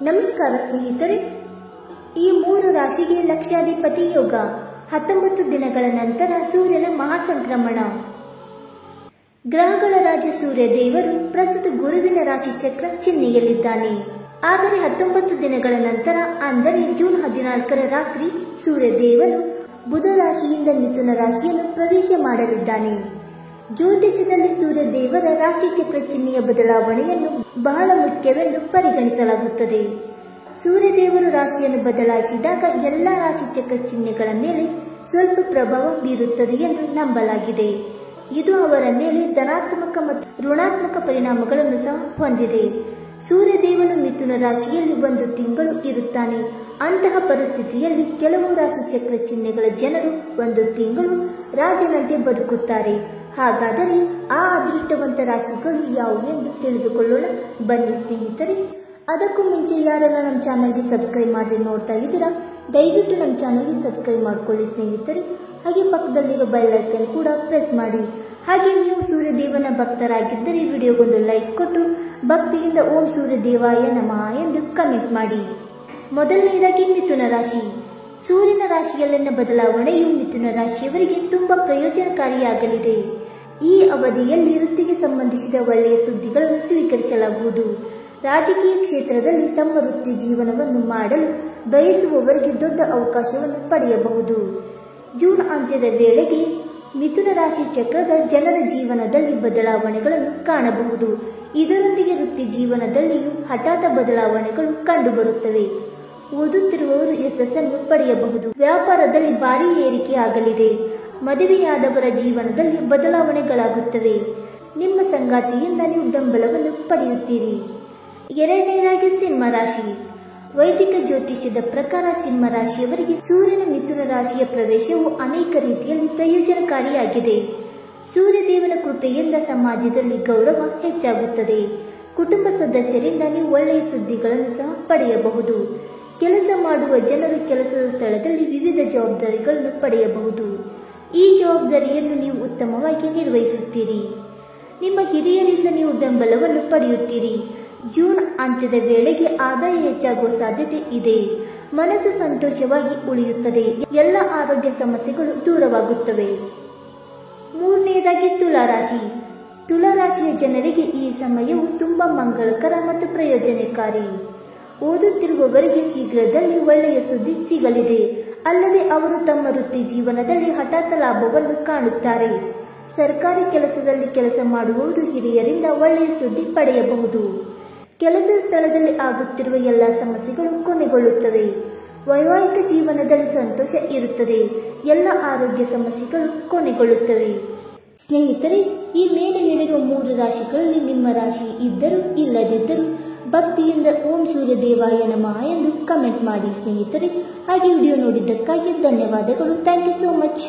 ನಮಸ್ಕಾರ ಸ್ನೇಹಿತರೆ, ಈ 3 ರಾಶಿಗೆ ಲಕ್ಷಾಧಿಪತಿ ಯೋಗ. 19 ದಿನಗಳ ನಂತರ ಸೂರ್ಯನ ಮಹಾಸಂಕ್ರಮಣ. ಗ್ರಹಗಳ ರಾಜ ಸೂರ್ಯ ದೇವರು ಪ್ರಸ್ತುತ ಗುರುವಿನ ರಾಶಿ ಚಕ್ರ ಚಿಹ್ನೆಯಲ್ಲಿದ್ದಾನೆ. ಆದರೆ 19 ದಿನಗಳ ನಂತರ ಅಂದರೆ ಜೂನ್ 14ರ ರಾತ್ರಿ ಸೂರ್ಯ ದೇವರು ಬುಧ ರಾಶಿಯಿಂದ ಮಿಥುನ ರಾಶಿಯನ್ನು ಪ್ರವೇಶ ಮಾಡಲಿದ್ದಾನೆ. ಜ್ಯೋತಿಷ್ಯದಲ್ಲಿ ಸೂರ್ಯ ದೇವರ ರಾಶಿ ಚಕ್ರ ಚಿಹ್ನೆಯ ಬದಲಾವಣೆಯನ್ನು ಬಹಳ ಮುಖ್ಯವೆಂದು ಪರಿಗಣಿಸಲಾಗುತ್ತದೆ. ಸೂರ್ಯದೇವರು ರಾಶಿಯನ್ನು ಬದಲಾಯಿಸಿದಾಗ ಎಲ್ಲ ರಾಶಿ ಚಕ್ರ ಚಿಹ್ನೆಗಳ ಮೇಲೆ ಸ್ವಲ್ಪ ಪ್ರಭಾವ ಬೀರುತ್ತದೆ ಎಂದು ನಂಬಲಾಗಿದೆ. ಇದು ಅವರ ಮೇಲೆ ಧನಾತ್ಮಕ ಮತ್ತು ಋಣಾತ್ಮಕ ಪರಿಣಾಮಗಳನ್ನು ಸಹ ಹೊಂದಿದೆ. ಸೂರ್ಯದೇವನು ಮಿಥುನ ರಾಶಿಯಲ್ಲಿ 1 ತಿಂಗಳು ಇರುತ್ತಾನೆ. ಅಂತಹ ಪರಿಸ್ಥಿತಿಯಲ್ಲಿ ಕೆಲವು ರಾಶಿ ಚಕ್ರ ಚಿಹ್ನೆಗಳ ಜನರು 1 ತಿಂಗಳು ರಾಜನಂತೆ ಬದುಕುತ್ತಾರೆ. ಹಾಗಾದರೆ ಆ ಅದೃಷ್ಟವಂತ ರಾಶಿಗಳು ಯಾವುವೆಂದು ತಿಳಿದುಕೊಳ್ಳೋಣ ಬನ್ನಿ ಸ್ನೇಹಿತರೆ. ಅದಕ್ಕೂ ಮುಂಚೆ ಯಾರೆಲ್ಲ ನಮ್ಮ ಚಾನಲ್ಗೆ ಸಬ್ಸ್ಕ್ರೈಬ್ ಮಾಡಿ ನೋಡ್ತಾ ಇದ್ದೀರಾ, ದಯವಿಟ್ಟು ನಮ್ಮ ಚಾನಲ್ಗೆ ಸಬ್ಸ್ಕ್ರೈಬ್ ಮಾಡ್ಕೊಳ್ಳಿ ಸ್ನೇಹಿತರೆ. ಹಾಗೆ ಪಕ್ಕದಲ್ಲಿರೋ ಬೆಲ್ ಐಕಾನ್ ಕೂಡ ಪ್ರೆಸ್ ಮಾಡಿ. ಹಾಗೆ ನೀವು ಸೂರ್ಯದೇವನ ಭಕ್ತರಾಗಿದ್ದರೆ ವಿಡಿಯೋಗೊಂದು ಲೈಕ್ ಕೊಟ್ಟು ಭಕ್ತಿಯಿಂದ ಓಂ ಸೂರ್ಯದೇವಾಯ ನಮಃ ಎಂದು ಕಮೆಂಟ್ ಮಾಡಿ. ಮೊದಲನೆಯದಾಗಿ ಮಿಥುನ ರಾಶಿ. ಸೂರ್ಯನ ರಾಶಿಯಲ್ಲಿನ ಬದಲಾವಣೆಯು ಮಿಥುನ ರಾಶಿಯವರಿಗೆ ತುಂಬಾ ಪ್ರಯೋಜನಕಾರಿಯಾಗಲಿದೆ. ಈ ಅವಧಿಯಲ್ಲಿ ವೃತ್ತಿಗೆ ಸಂಬಂಧಿಸಿದ ಒಳ್ಳೆಯ ಸುದ್ದಿಗಳನ್ನು ಸ್ವೀಕರಿಸಲಾಗುವುದು. ರಾಜಕೀಯ ಕ್ಷೇತ್ರದಲ್ಲಿ ತಮ್ಮ ವೃತ್ತಿ ಜೀವನವನ್ನು ಮಾಡಲು ಬಯಸುವವರಿಗೆ ದೊಡ್ಡ ಅವಕಾಶವನ್ನು ಪಡೆಯಬಹುದು. ಜೂನ್ ಅಂತ್ಯದ ವೇಳೆಗೆ ಮಿಥುನ ರಾಶಿ ಚಕ್ರದ ಜನರ ಜೀವನದಲ್ಲಿ ಬದಲಾವಣೆಗಳನ್ನು ಕಾಣಬಹುದು. ಇದರೊಂದಿಗೆ ವೃತ್ತಿ ಜೀವನದಲ್ಲಿಯೂ ಹಠಾತ್ ಬದಲಾವಣೆಗಳು ಕಂಡುಬರುತ್ತವೆ. ಓದುತ್ತಿರುವವರು ಯಶಸ್ಸನ್ನು ಪಡೆಯಬಹುದು. ವ್ಯಾಪಾರದಲ್ಲಿ ಭಾರೀ ಏರಿಕೆ ಆಗಲಿದೆ. ಮದುವೆಯಾದವರ ಜೀವನದಲ್ಲಿ ಬದಲಾವಣೆಗಳಾಗುತ್ತವೆ. ನಿಮ್ಮ ಸಂಗಾತಿಯಿಂದ ನೀವು ಬೆಂಬಲವನ್ನು ಪಡೆಯುತ್ತೀರಿ. ಎರಡನೆಯದಾಗಿ ಸಿಂಹ ರಾಶಿ. ವೈದಿಕ ಜ್ಯೋತಿಷ್ಯದ ಪ್ರಕಾರ ಸಿಂಹ ರಾಶಿಯವರಿಗೆ ಸೂರ್ಯನ ಮಿಥುನ ರಾಶಿಯ ಪ್ರವೇಶವು ಅನೇಕ ರೀತಿಯಲ್ಲಿ ಪ್ರಯೋಜನಕಾರಿಯಾಗಿದೆ. ಸೂರ್ಯದೇವನ ಕೃಪೆಯಿಂದ ಸಮಾಜದಲ್ಲಿ ಗೌರವ ಹೆಚ್ಚಾಗುತ್ತದೆ. ಕುಟುಂಬ ಸದಸ್ಯರಿಂದ ನೀವು ಒಳ್ಳೆಯ ಸುದ್ದಿಗಳನ್ನು ಸಹ ಪಡೆಯಬಹುದು. ಕೆಲಸ ಮಾಡುವ ಜನರು ಕೆಲಸದ ಸ್ಥಳದಲ್ಲಿ ವಿವಿಧ ಜವಾಬ್ದಾರಿಗಳನ್ನು ಪಡೆಯಬಹುದು. ಈ ಜವಾಬ್ದಾರಿಯನ್ನು ನೀವು ಉತ್ತಮವಾಗಿ ನಿರ್ವಹಿಸುತ್ತೀರಿ. ನಿಮ್ಮ ಹಿರಿಯರಿಂದ ನೀವು ಬೆಂಬಲವನ್ನು ಪಡೆಯುತ್ತೀರಿ. ಜೂನ್ ಅಂತ್ಯದ ವೇಳೆಗೆ ಆದಾಯ ಹೆಚ್ಚಾಗುವ ಸಾಧ್ಯತೆ ಇದೆ. ಮನಸ್ಸು ಸಂತೋಷವಾಗಿ ಉಳಿಯುತ್ತದೆ. ಎಲ್ಲ ಆರೋಗ್ಯ ಸಮಸ್ಯೆಗಳು ದೂರವಾಗುತ್ತವೆ. ಮೂರನೆಯದಾಗಿ ತುಲಾರಾಶಿ. ತುಲಾರಾಶಿಯ ಜನರಿಗೆ ಈ ಸಮಯವು ತುಂಬಾ ಮಂಗಳಕರ ಮತ್ತು ಪ್ರಯೋಜನಕಾರಿ. ಓದುತ್ತಿರುವವರಿಗೆ ಶೀಘ್ರದಲ್ಲಿ ಒಳ್ಳೆಯ ಸುದ್ದಿ ಸಿಗಲಿದೆ. ಅಲ್ಲದೆ ಅವರು ತಮ್ಮ ವೃತ್ತಿ ಜೀವನದಲ್ಲಿ ಹಠಾತ್ ಲಾಭವನ್ನು ಕಾಣುತ್ತಾರೆ. ಸರ್ಕಾರಿ ಕೆಲಸದಲ್ಲಿ ಕೆಲಸ ಮಾಡುವವರು ಹಿರಿಯರಿಂದ ಒಳ್ಳೆಯ ಸುದ್ದಿ ಪಡೆಯಬಹುದು. ಕೆಲಸದ ಸ್ಥಳದಲ್ಲಿ ಆಗುತ್ತಿರುವ ಎಲ್ಲ ಸಮಸ್ಯೆಗಳು ಕೊನೆಗೊಳ್ಳುತ್ತವೆ. ವೈವಾಹಿಕ ಜೀವನದಲ್ಲಿ ಸಂತೋಷ ಇರುತ್ತದೆ. ಎಲ್ಲ ಆರೋಗ್ಯ ಸಮಸ್ಯೆಗಳು ಕೊನೆಗೊಳ್ಳುತ್ತವೆ. ಸ್ನೇಹಿತರೆ, ಈ ಮೇಲೆ ಹೇಳಿರುವ 3 ರಾಶಿಗಳಲ್ಲಿ ನಿಮ್ಮ ರಾಶಿ ಇದ್ದರೂ ಇಲ್ಲದಿದ್ದರೂ ಭಕ್ತಿಯಿಂದ ಓಂ ಸೂರ್ಯದೇವಾಯ ನಮಃ ಎಂದು ಕಮೆಂಟ್ ಮಾಡಿ ಸ್ನೇಹಿತರೆ. ಹಾಗೆ ವಿಡಿಯೋ ನೋಡಿದ್ದಕ್ಕಾಗಿ ಧನ್ಯವಾದಗಳು. Thank you so much.